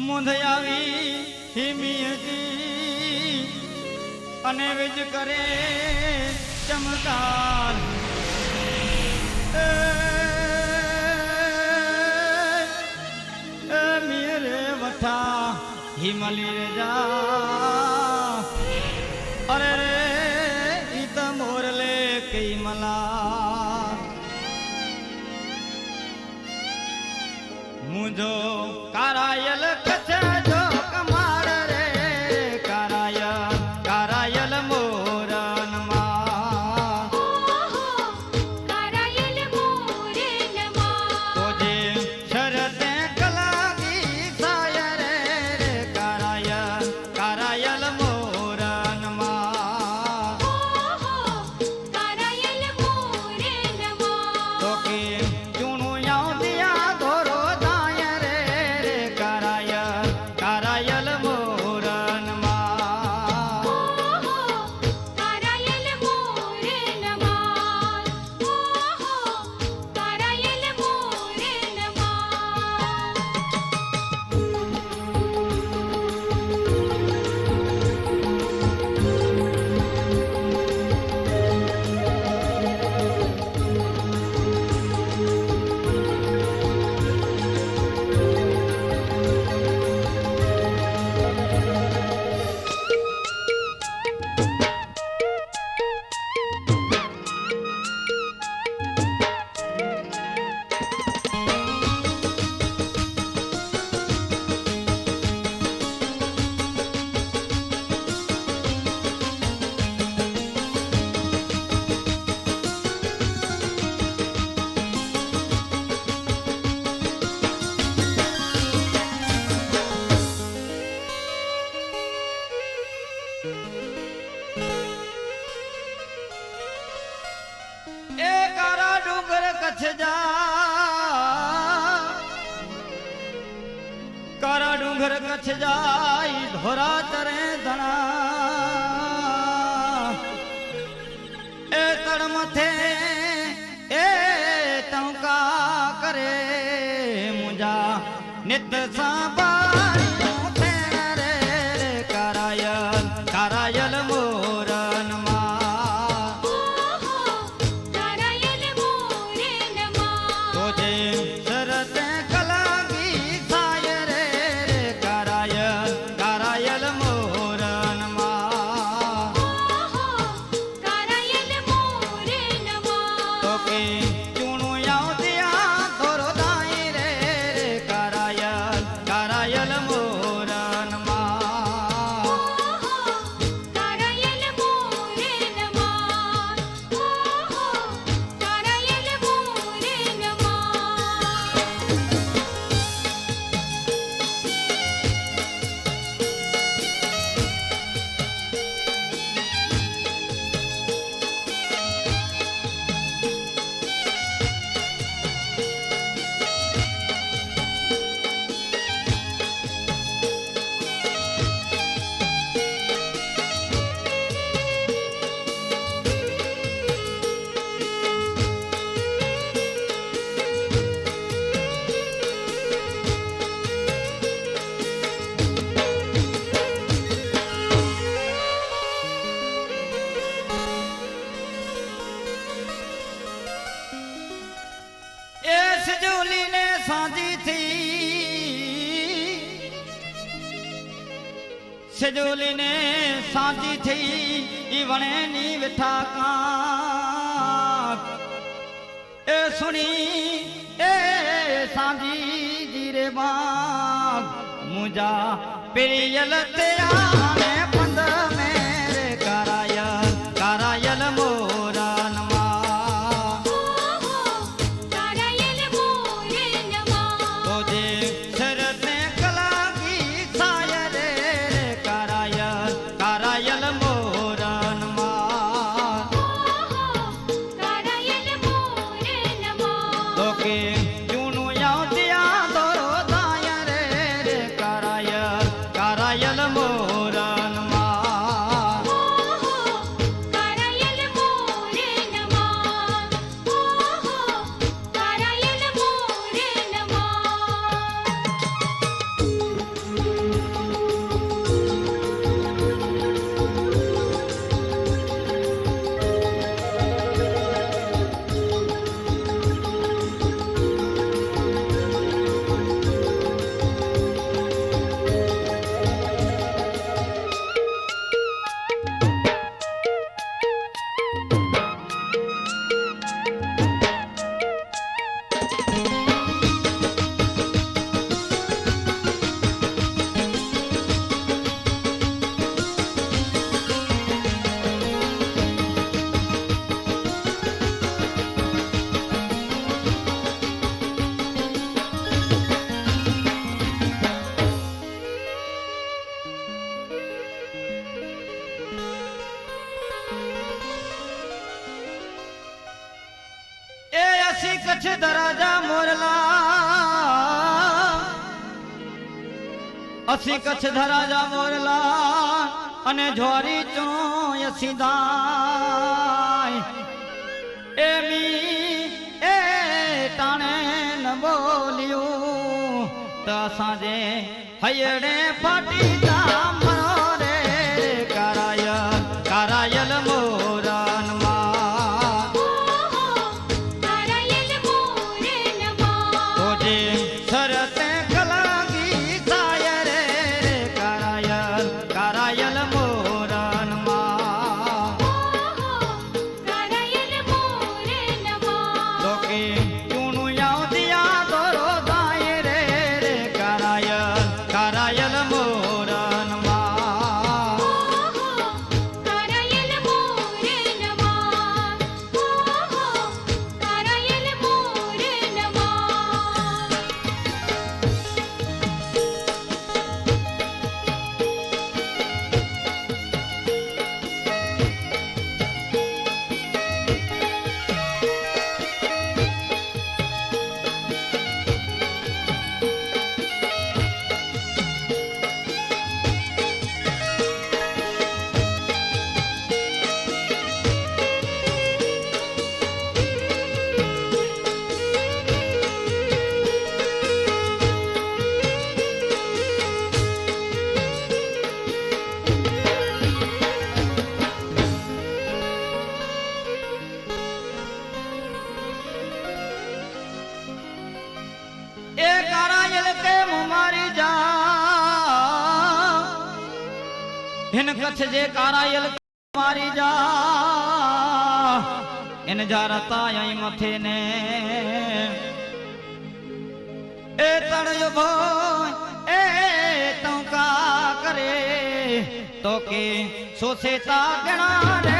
મુંધયાવી હિમિયતી અને વિજ કરે ચમકાર મેરે વઠા હિમલી રે જા અરે રે ઈત મોરલે કઈ મલા મુજો કારાયલ કચ્છ જો કમાર રે કારાયલ મોરન માં કારાયલ મોરન માં તો જે શરતે કલાગી સાય રે કારાયલ મોરન માં કારાયલ મોરન માં તો કે ચૂણું યાઉ દિયા ધોરો દાય રે કારાયલ મોરન માં કારાયલ મોરન માં કારાયલ મોરન એ કારા ડુંગર કચ્છ જા કારા ડુંગર કચ્છ જાય ધોરા તરે ધણા એ તળમથે એ ટંકા કરે મુજા નિત સાબારી રે કારાયલ મોરન માં કારાયલ મોરન માં તો જે શરતે કલાગી સાય રે કારાયલ મોરન માં કારાયલ મોરન માં તો કે ચૂણું યાઉ દિયા ધોરો દાય રે કારાયલ મોરન માં કારાયલ મોરન માં કારાયલ મોરન એ સજોલી ને સાંજી થઈ સજોલી ને સાંજી થઈ ઈ વણે ની વિઠા કાંક એ સુણી એ સાંજી જીરે બાગ મુજા પિરિયલ તે આને પંદ મેરે કારાયલ મોરન માં કારાયલ મોરન માં તો જે શરતે કલાગી સાય રે કારાયલ મોરન માં કારાયલ મોરન માં તો કે ચૂણું યાઉ દિયા ધોરો દાય રે કારાયલ મોરન માં કારાયલ મોરન માં કારાયલ મોરન માં અસી કચ્છ ધરાજા મોરલા અને જોરી ચોય સીધાય એમી એ ટાણે ન બોલ્યું તો સાંજે હયડે ફાટી જા મરો રે કારાયલ મોરન માં કારાયલ મોરનમાં તો જે શરતે કલાગી સાય રે કારાયલ મોરન માં કારાયલ મોરનમાં તો કે ટૂણું યાવ દિયા દોરો દાય રે કારાયલ મોરન માં કારાયલ મોરનમાં કારાયલ મોરનમાં એ કારાયલ કે મુમારી જા હિન કચ્છ જે કારાયલ કે મારી જા એને જારતા અહીં મથે ને એ તળયો ભોય એ ટંકા કરે તો કે સોસેતા ગણા રે